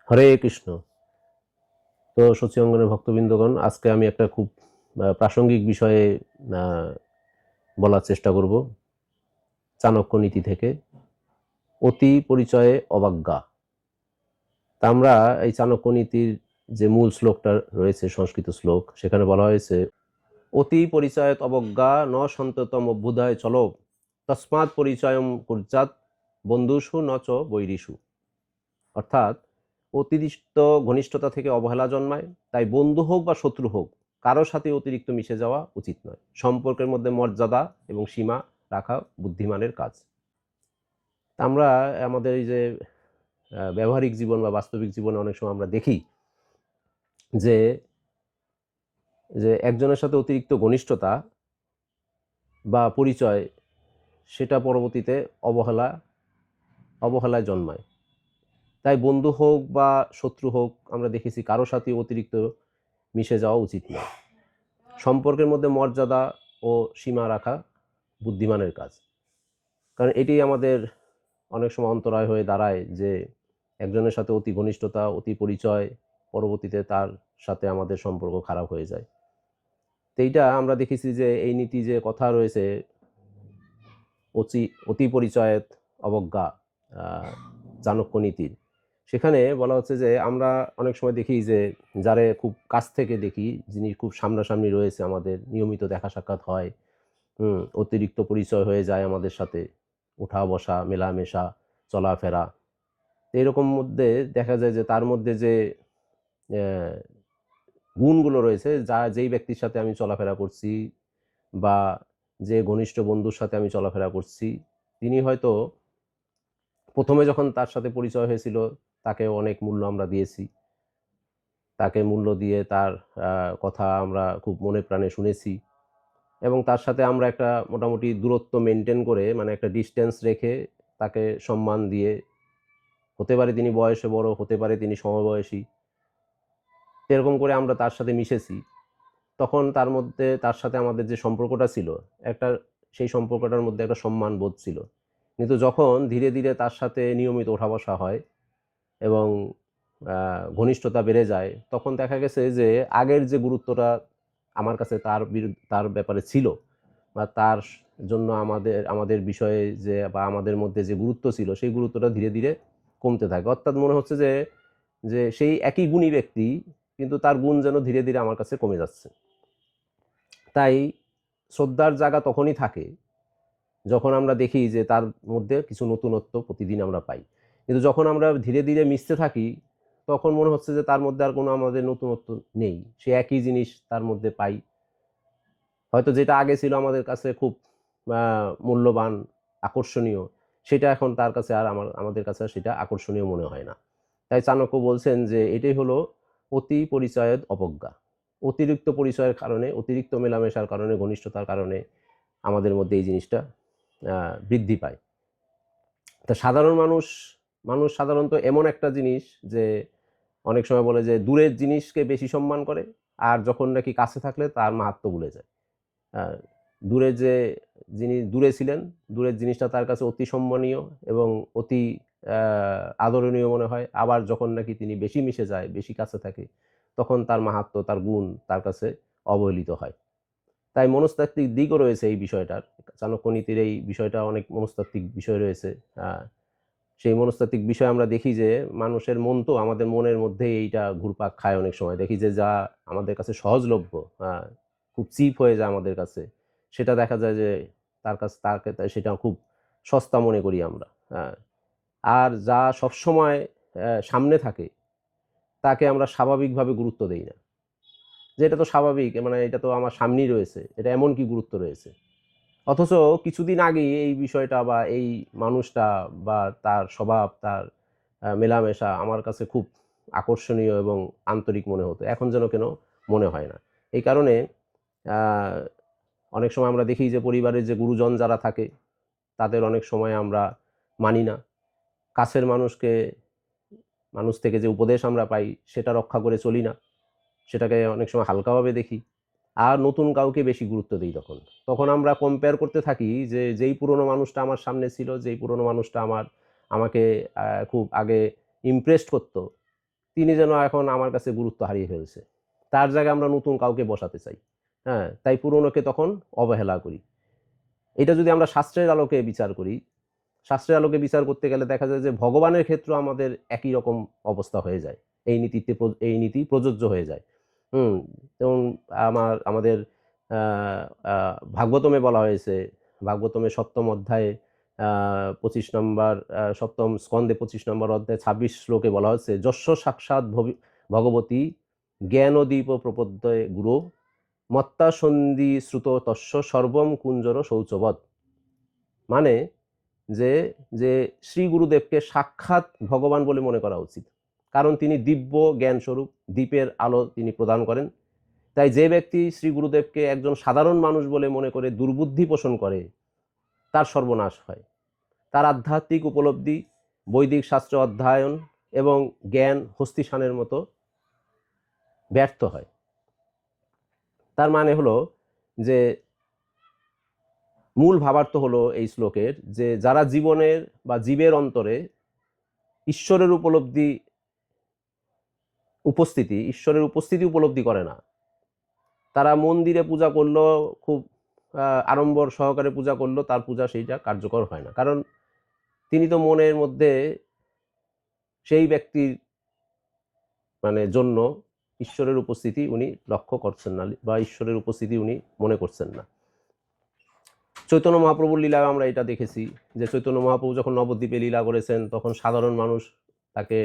হরে কৃষ্ণ। তো সচি অঙ্গনের ভক্তবৃন্দগণ, আজকে আমি একটা খুব প্রাসঙ্গিক বিষয়ে বলার চেষ্টা করব। চাণক্য নীতি থেকে অতি পরিচয়ে অবজ্ঞা। তা আমরা এই চাণক্য নীতির যে মূল শ্লোকটা রয়েছে, সংস্কৃত শ্লোক, সেখানে বলা হয়েছে অতি পরিচয়ত অবজ্ঞা ন সন্ততম অভ্যুদয় চলো তস্মাৎ পরিচয়ম কুর্যাৎ বন্ধুষু ন চ বৈরিষু। অর্থাৎ অতিরিক্ত ঘনিষ্ঠতা থেকে অবহেলা জন্মায়, তাই বন্ধু হোক বা শত্রু হোক কারোর সাথে অতিরিক্ত মিশে যাওয়া উচিত নয়। সম্পর্কের মধ্যে মর্যাদা এবং সীমা রাখা বুদ্ধিমানের কাজ। আমরা আমাদের এই যে ব্যবহারিক জীবন বা বাস্তবিক জীবনে অনেক সময় আমরা দেখি যে যে একজনের সাথে অতিরিক্ত ঘনিষ্ঠতা বা পরিচয়, সেটা পরবর্তীতে অবহেলায় জন্মায়। তাই বন্ধু হোক বা শত্রু হোক, আমরা দেখেছি কারোর সাথে অতিরিক্ত মিশে যাওয়া উচিত নয়। সম্পর্কের মধ্যে মর্যাদা ও সীমা রাখা বুদ্ধিমানের কাজ। কারণ এটি আমাদের অনেক সময় অন্তরায় হয়ে দাঁড়ায় যে একজনের সাথে অতি ঘনিষ্ঠতা, অতি পরিচয়, পরবর্তীতে তার সাথে আমাদের সম্পর্ক খারাপ হয়ে যায়। তো এইটা আমরা দেখেছি যে এই নীতি যে কথা রয়েছে, অতি পরিচয়ের অবজ্ঞা, চাণক্য নীতির, সেখানে বলা হচ্ছে যে আমরা অনেক সময় দেখি যে যারে খুব কাছ থেকে দেখি, যিনি খুব সামনাসামনি রয়েছে, আমাদের নিয়মিত দেখা সাক্ষাৎ হয়, অতিরিক্ত পরিচয় হয়ে যায় আমাদের সাথে, ওঠা বসা, মেলামেশা, চলাফেরা। এরকম মধ্যে দেখা যায় যে তার মধ্যে যে গুণগুলো রয়েছে, যেই ব্যক্তির সাথে আমি চলাফেরা করছি বা যে ঘনিষ্ঠ বন্ধুর সাথে আমি চলাফেরা করছি, তিনি হয়তো প্রথমে যখন তার সাথে পরিচয় হয়েছিল তাকে অনেক মূল্য আমরা দিয়েছি, তাকে মূল্য দিয়ে তার কথা আমরা খুব মনে প্রাণে শুনেছি, এবং তার সাথে আমরা একটা মোটামুটি দূরত্ব মেনটেন করে, মানে একটা ডিস্টেন্স রেখে তাকে সম্মান দিয়ে, হতে পারে তিনি বয়সে বড়, হতে পারে তিনি সমবয়সী, এরকম করে আমরা তার সাথে মিশেছি। তখন তার সাথে আমাদের যে সম্পর্কটা ছিল, একটা সেই সম্পর্কটার মধ্যে একটা সম্মান বোধ ছিল। কিন্তু যখন ধীরে ধীরে তার সাথে নিয়মিত ওঠা বসা হয় এবং ঘনিষ্ঠতা বেড়ে যায়, তখন দেখা গেছে যে আগের যে গুরুত্বটা আমার কাছে তার ব্যাপারে ছিল, বা তার জন্য আমাদের বিষয়ে যে বা আমাদের মধ্যে যে গুরুত্ব ছিল, সেই গুরুত্বটা ধীরে ধীরে কমতে থাকে। অর্থাৎ মনে হচ্ছে যে যে সেই একই গুণী ব্যক্তি, কিন্তু তার গুণ যেন ধীরে ধীরে আমার কাছে কমে যাচ্ছে। তাই শ্রদ্ধার জায়গা তখনই থাকে যখন আমরা দেখি যে তার মধ্যে কিছু নতুনত্ব প্রতিদিন আমরা পাই। কিন্তু যখন আমরা ধীরে ধীরে মিশতে থাকি, তখন মনে হচ্ছে যে তার মধ্যে আর কোনো আমাদের নতুনত্ব নেই, সে একই জিনিস তার মধ্যে পাই। হয়তো যেটা আগে ছিল আমাদের কাছে খুব মূল্যবান, আকর্ষণীয়, সেটা এখন তার কাছে আর আমাদের কাছে সেটা আকর্ষণীয় মনে হয় না। তাই চাণক্য বলছেন যে এটাই হলো অতি পরিচয়ের অবজ্ঞা। অতিরিক্ত পরিচয়ের কারণে, অতিরিক্ত মেলামেশার কারণে, ঘনিষ্ঠতার কারণে আমাদের মধ্যে এই জিনিসটা বৃদ্ধি পায়। তা মানুষ সাধারণত এমন একটা জিনিস যে অনেক সময় বলে যে দূরের জিনিসকে বেশি সম্মান করে, আর যখন নাকি কাছে থাকলে তার মাহাত্ম্য ভুলে যায়। দূরে যিনি দূরে ছিলেন, দূরের জিনিসটা তার কাছে অতি সম্মানীয় এবং অতি আদরণীয় মনে হয়। আবার যখন নাকি তিনি বেশি মিশে যায়, বেশি কাছে থাকে, তখন তার মাহাত্ম্য, তার গুণ তার কাছে অবহেলিত হয়। তাই মনস্তাত্ত্বিক দিকও রয়েছে এই বিষয়টার। চাণক্য নীতির এই বিষয়টা অনেক মনস্তাত্ত্বিক বিষয় রয়েছে। সেই মনস্তাত্ত্বিক বিষয় আমরা দেখি যে মানুষের মন, তো আমাদের মনের মধ্যেই এইটা ঘুরপাক খায়। অনেক সময় দেখি যে যা আমাদের কাছে সহজলভ্য, খুব চিপ হয়ে যায় আমাদের কাছে, সেটা দেখা যায় যে তাকে সেটা খুব সস্তা মনে করি আমরা। আর যা সবসময় সামনে থাকে, তাকে আমরা স্বাভাবিকভাবে গুরুত্ব দেই না, যে এটা তো স্বাভাবিক, মানে এটা তো আমার সামনেই রয়েছে, এটা এমন কি গুরুত্ব রয়েছে। অথচ কিছুদিন আগেই এই বিষয়টা বা এই মানুষটা বা তার স্বভাব, তার মেলামেশা আমার কাছে খুব আকর্ষণীয় এবং আন্তরিক মনে হতো, এখন যেন কেন মনে হয় না। এই কারণে অনেক সময় আমরা দেখি যে পরিবারের যে গুরুজন যারা থাকে, তাদের অনেক সময় আমরা মানি না। কাছের মানুষ থেকে যে উপদেশ আমরা পাই, সেটা রক্ষা করে চলি না, সেটাকে অনেক সময় হালকাভাবে দেখি। আর নতুন কাউকে বেশি গুরুত্ব দিই। তখন আমরা কম্পেয়ার করতে থাকি যে যেই পুরনো মানুষটা আমার সামনে ছিল, যেই পুরনো মানুষটা আমাকে খুব আগে ইমপ্রেসড করতো, তিনি যেন এখন আমার কাছে গুরুত্ব হারিয়ে ফেলছে, তার জায়গায় আমরা নতুন কাউকে বসাতে চাই। হ্যাঁ, তাই পুরনোকে তখন অবহেলা করি। এটা যদি আমরা শাস্ত্রের আলোকে বিচার করি, শাস্ত্রের আলোকে বিচার করতে গেলে দেখা যায় যে ভগবানের ক্ষেত্রেও আমাদের একই রকম অবস্থা হয়ে যায়, এই নীতি প্রযোজ্য হয়ে যায়। যেমন আমাদের ভাগবতমে বলা হয়েছে, ভাগবতমে ৭ম অধ্যায়ে ২৫ নম্বর, ৭ম স্কন্ধে ২৫ নম্বর অধ্যায়ে ২৬ শ্লোকে বলা হচ্ছে, যস্য সাক্ষাৎ ভগবতী জ্ঞানদীপ প্রপদ্যে গুরু মত্তা সন্ধি শ্রুত তস্য সর্বম কুঞ্জর শৌচবৎ। মানে যে যে শ্রী গুরুদেবকে সাক্ষাৎ ভগবান বলে মনে করা উচিত, কারণ তিনি দিব্য জ্ঞান স্বরূপ, দীপের আলো তিনি প্রদান করেন। তাই যে ব্যক্তি শ্রী গুরুদেবকে একজন সাধারণ মানুষ বলে মনে করে দুর্বুদ্ধি পোষণ করে, তার সর্বনাশ হয়। তার আধ্যাত্মিক উপলব্ধি, বৈদিক শাস্ত্র অধ্যয়ন এবং জ্ঞান হস্তিসানের মতো ব্যর্থ হয়। তার মানে হলো যে মূল ভাবার্থ হলো এই শ্লোকের যে যারা জীবনের বা জীবের অন্তরে ঈশ্বরের ঈশ্বরের উপস্থিতি উপলব্ধি করে না, তারা মন্দিরে পূজা করলো, খুব আড়ম্বর সহকারে পূজা করলো, তার পূজা সেইটা কার্যকর হয় না, কারণ তিনি তো মনের মধ্যে সেই ব্যক্তির জন্য ঈশ্বরের উপস্থিতি উনি লক্ষ্য করছেন না, বা ঈশ্বরের উপস্থিতি উনি মনে করছেন না। চৈতন্য মহাপ্রভুর লীলায় আমরা এটা দেখেছি যে চৈতন্য মহাপ্রভু যখন নবদ্বীপে লীলা করেছেন, তখন সাধারণ মানুষ তাকে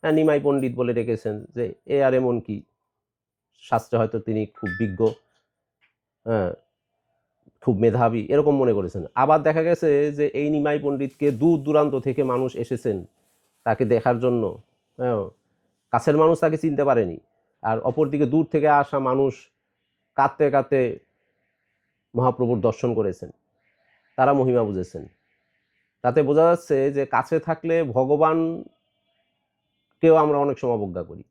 নিমাই পণ্ডিত বলে ডেকেছেন, যে এ আর এমন কি, শাস্ত্রে হয়তো তিনি খুব বিজ্ঞ, খুব মেধাবী, এরকম মনে করেছেন। আবার দেখা গেছে যে এই নিমাই পণ্ডিতকে দূর দূরান্ত থেকে মানুষ এসেছেন তাকে দেখার জন্য, কাছের মানুষ তাকে চিনতে পারেনি, আর অপরদিকে দূর থেকে আসা মানুষ কাঁদতে কাঁদতে মহাপ্রভুর দর্শন করেছেন, তারা মহিমা বুঝেছেন। তাতে বোঝা যাচ্ছে যে কাছে থাকলে ভগবানকেও আমরা অনেক সময় অবজ্ঞা করি,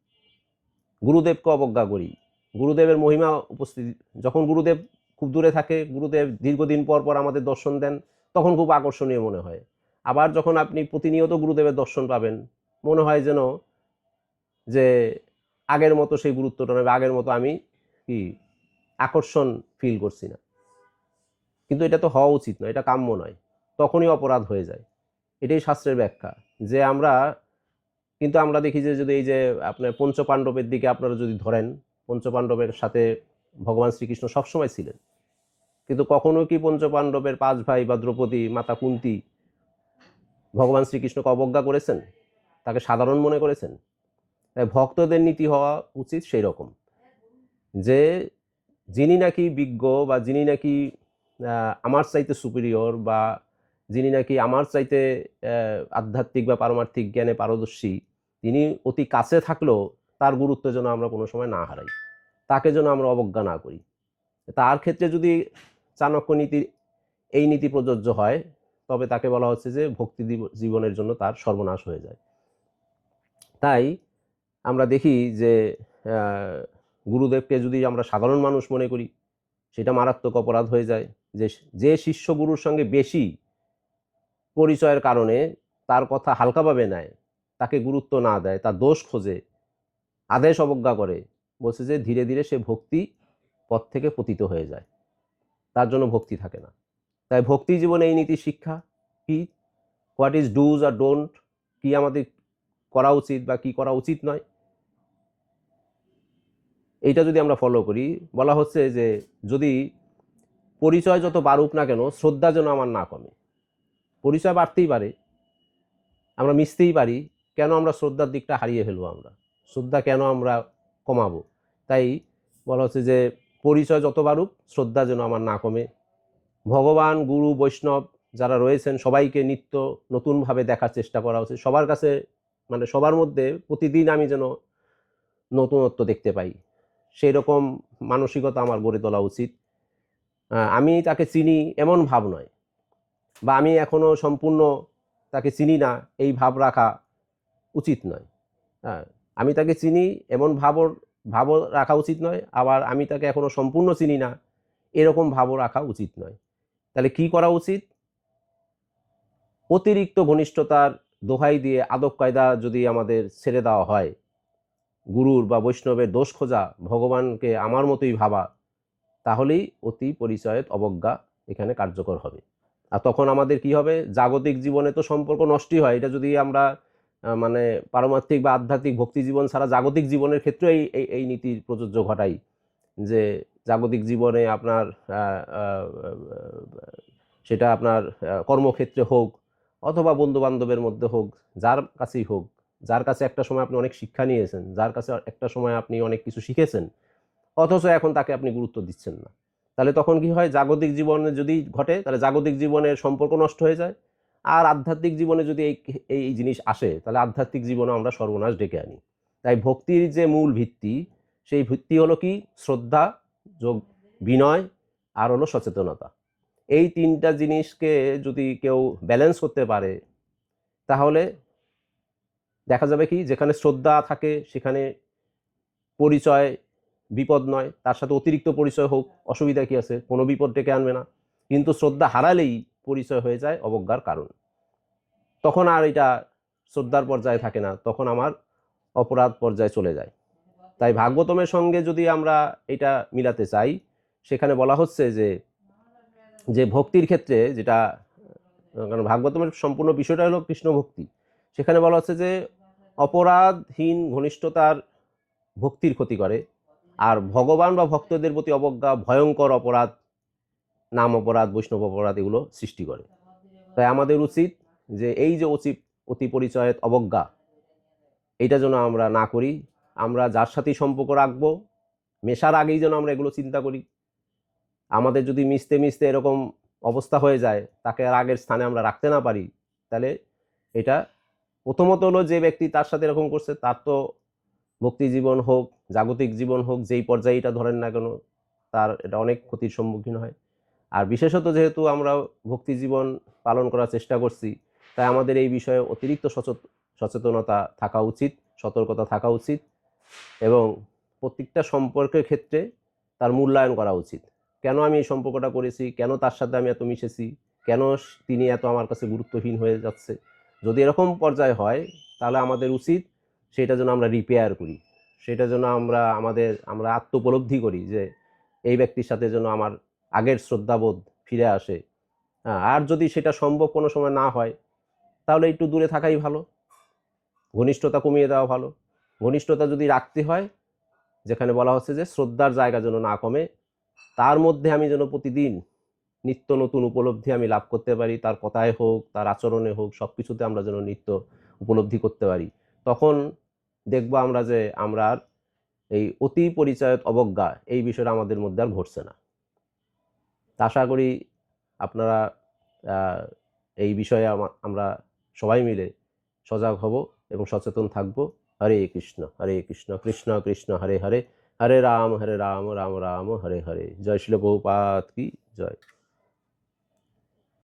গুরুদেবকে অবজ্ঞা করি। গুরুদেবের মহিমা উপস্থিতি, যখন গুরুদেব খুব দূরে থাকে, গুরুদেব দীর্ঘদিন পর পর আমাদের দর্শন দেন, তখন খুব আকর্ষণীয় মনে হয়। আবার যখন আপনি প্রতিনিয়ত গুরুদেবের দর্শন পাবেন, মনে হয় যেন যে আগের মতো সেই গুরুত্বটা নেবে, আগের মতো আমি কি আকর্ষণ ফিল করছি না। কিন্তু এটা তো হওয়া উচিত নয়, এটা কাম্য নয়, তখনই অপরাধ হয়ে যায়। এটাই শাস্ত্রের ব্যাখ্যা, যে আমরা দেখি যে যদি এই যে আপনার পঞ্চপাণ্ডবের দিকে আপনারা যদি ধরেন, পঞ্চপাণ্ডবের সাথে ভগবান শ্রীকৃষ্ণ সবসময় ছিলেন, কিন্তু কখনো কি পঞ্চপাণ্ডবের 5 ভাই বা দ্রৌপদী, মাতা কুন্তী ভগবান শ্রীকৃষ্ণকে অবজ্ঞা করেছেন, তাকে সাধারণ মনে করেছেন? ভক্তদের নীতি হওয়া উচিত সেই রকম, যে যিনি নাকি বিজ্ঞ, বা যিনি নাকি আমার চাইতে সুপিরিয়র, বা যিনি নাকি আমার চাইতে আধ্যাত্মিক বা পারমার্থিক জ্ঞানে পারদর্শী, তিনি অতি কাছে থাকলেও তার গুরুত্ব যেন আমরা কোনো সময় না হারাই, তাকে যেন আমরা অবজ্ঞা না করি। তার ক্ষেত্রে যদি চাণক্য নীতি, এই নীতি প্রযোজ্য হয়, তবে তাকে বলা হচ্ছে যে ভক্তি জীবনের জন্য তার সর্বনাশ হয়ে যায়। তাই আমরা দেখি যে গুরুদেবকে যদি আমরা সাধারণ মানুষ মনে করি, সেটা মারাত্মক অপরাধ হয়ে যায়। যে শিষ্য গুরুর সঙ্গে বেশি পরিচয়ের কারণে তার কথা হালকাভাবে নেয়, তাকে গুরুত্ব না দেয়, তার দোষ খোঁজে, আদেশ অবজ্ঞা করে, বলছে যে ধীরে ধীরে সে ভক্তি পথ থেকে পতিত হয়ে যায়, তার জন্য ভক্তি থাকে না। তাই ভক্তি জীবনে এই নীতি শিক্ষা কি, হোয়াট ইজ ডুজ আর ডোন্ট, কি আমাদের করা উচিত বা কি করা উচিত নয়, এইটা যদি আমরা ফলো করি, বলা হচ্ছে যে যদি পরিচয় যত বাড়ুক না কেন, শ্রদ্ধা যেন আমার না কমে। পরিচয় বাড়তেই পারে, আমরা মিশতেই পারি, কেন আমরা শ্রদ্ধার দিকটা হারিয়ে ফেলবো? আমরা শ্রদ্ধা কেন আমরা কমাবো? তাই বলা হচ্ছে যে পরিচয় যত বাড়ুক, শ্রদ্ধা যেন আমার না কমে। ভগবান, গুরু, বৈষ্ণব যারা রয়েছেন, সবাইকে নিত্য নতুনভাবে দেখার চেষ্টা করা উচিত। সবার কাছে সবার মধ্যে প্রতিদিন আমি যেন নতুনত্ব দেখতে পাই, সেই রকম মানসিকতা আমার গড়ে তোলা উচিত। আমি তাকে চিনি এমন ভাব নয়, বা আমি এখনো সম্পূর্ণ তাকে চিনি না এই ভাব রাখা উচিত নয়। আমি তাকে চিনি এমন ভাবও রাখা উচিত নয়, আবার আমি তাকে এখনো সম্পূর্ণ চিনি না এরকম ভাবও রাখা উচিত নয়। তাহলে কি করা উচিত? অতিরিক্ত ঘনিষ্ঠতার দোহাই দিয়ে আদব কায়দা যদি আমাদের ছেড়ে দেওয়া হয়, গুরুর বা বৈষ্ণবের দোষ খোঁজা, ভগবানকে আমার মতোই ভাবা, তাহলেই অতি পরিচয়ের অবজ্ঞা এখানে কার্যকর হবে। আর তখন আমাদের কি হবে, জাগতিক জীবনে তো সম্পর্ক নষ্টই হয়। এটা যদি আমরা মানে পারমার্থিক বা আধ্যাত্মিক ভক্তি জীবন ছাড়া জাগতিক জীবনের ক্ষেত্রে এই নীতির প্রযোজ্য ঘটাই, যে জাগতিক জীবনে আপনার সেটা আপনার কর্মক্ষেত্রে হোক অথবা বন্ধু বান্ধবের মধ্যে হোক, যার কাছেই হোক, যার কাছে একটা সময় আপনি অনেক শিক্ষা নিয়েছেন, যার কাছে একটা সময় আপনি অনেক কিছু শিখেছেন, অথচ এখন তাকে আপনি গুরুত্ব দিচ্ছেন না, তাহলে তখন কি হয়, জাগতিক জীবনে যদি ঘটে তাহলে জাগতিক জীবনের সম্পর্ক নষ্ট হয়ে যায়। আর আধ্যাত্মিক জীবনে যদি এই এই জিনিস আসে তাহলে আধ্যাত্মিক জীবনে আমরা সর্বনাশ ডেকে আনি। তাই ভক্তির যে মূল ভিত্তি, সেই ভিত্তি হলো কি, শ্রদ্ধা যোগ বিনয় আর হলো সচেতনতা। এই তিনটা জিনিসকে যদি কেউ ব্যালেন্স করতে পারে, তাহলে দেখা যাবে কি, যেখানে শ্রদ্ধা থাকে সেখানে পরিচয় বিপদ নয়, তার সাথে অতিরিক্ত পরিচয় হোক, অসুবিধা কি আছে, কোনো বিপদ ডেকে আনবে না। কিন্তু শ্রদ্ধা হারালেই পরিচয় হয়ে যায় অবজ্ঞার কারণ, তখন আর এটা শ্রদ্ধার পর্যায়ে থাকে না, তখন আমার অপরাধ পর্যায়ে চলে যায়। তাই ভাগবতমের সঙ্গে যদি আমরা এটা মিলাতে চাই, সেখানে বলা হচ্ছে যে ভক্তির ক্ষেত্রে যেটা, কারণ ভাগবতমের সম্পূর্ণ বিষয়টা হলো কৃষ্ণ ভক্তি, সেখানে বলা হচ্ছে যে অপরাধহীন ঘনিষ্ঠতার ভক্তির ক্ষতি করে, আর ভগবান বা ভক্তদের প্রতি অবজ্ঞা ভয়ঙ্কর অপরাধ, নাম অপরাধ, বৈষ্ণব অপরাধ এগুলো সৃষ্টি করে। তাই আমাদের উচিত যে এই যে অতি পরিচয়ের অবজ্ঞা, এইটা যেন আমরা না করি। আমরা যার সাথেই সম্পর্ক রাখবো, মেশার আগেই যেন আমরা এগুলো চিন্তা করি। আমাদের যদি মিশতে মিশতে এরকম অবস্থা হয়ে যায়, তাকে আর আগের স্থানে আমরা রাখতে না পারি, তাহলে এটা প্রথমত হলো, যে ব্যক্তি তার সাথে এরকম করছে তার তো ভক্তি জীবন হোক, জাগতিক জীবন হোক, যেই পর্যায়ে এটা ধরেন না কেন, তার এটা অনেক ক্ষতির সম্মুখীন হয়। আর বিশেষত যেহেতু আমরা ভক্তি জীবন পালন করার চেষ্টা করছি, তাই আমাদের এই বিষয়ে অতিরিক্ত সচেতনতা থাকা উচিত, সতর্কতা থাকা উচিত, এবং প্রত্যেকটা সম্পর্কের ক্ষেত্রে তার মূল্যায়ন করা উচিত। কেন আমি এই সম্পর্কটা করেছি, কেন তার সাথে আমি এত মিশেছি, কেন তিনি এত আমার কাছে গুরুত্বহীন হয়ে যাচ্ছে। যদি এরকম পর্যায়ে হয়, তাহলে আমাদের উচিত সেটা যেন আমরা রিপেয়ার করি, সেটা যেন আমরা আত্ম উপলব্ধি করি যে এই ব্যক্তির সাথে যেন আমার আগের শ্রদ্ধাবোধ ফিরে আসে। আর যদি সেটা সম্ভব কোনো সময় না হয়, তাহলে একটু দূরে থাকাই ভালো, ঘনিষ্ঠতা কমিয়ে দেওয়া ভালো। ঘনিষ্ঠতা যদি রাখতে হয়, যেখানে বলা হচ্ছে যে শ্রদ্ধার জায়গা যেন না কমে, তার মধ্যে আমি যেন প্রতিদিন নিত্য নতুন উপলব্ধি আমি লাভ করতে পারি, তার কথায় হোক, তার আচরণে হোক, সব কিছুতে আমরা যেন নিত্য উপলব্ধি করতে পারি, তখন দেখবো আমরা যে আমরা আর এই অতি পরিচয়ের অবজ্ঞা এই বিষয়টা আমাদের মধ্যে আর ঘটছে না। আশা করি আপনারা এই বিষয়ে আমরা সবাই মিলে সজাগ হব এবং সচেতন থাকব। হরে কৃষ্ণ কৃষ্ণ কৃষ্ণ হরে হরে, হরে রাম রাম রাম হরে হরে। জয় শ্রীল প্রভুপাদ কি জয়।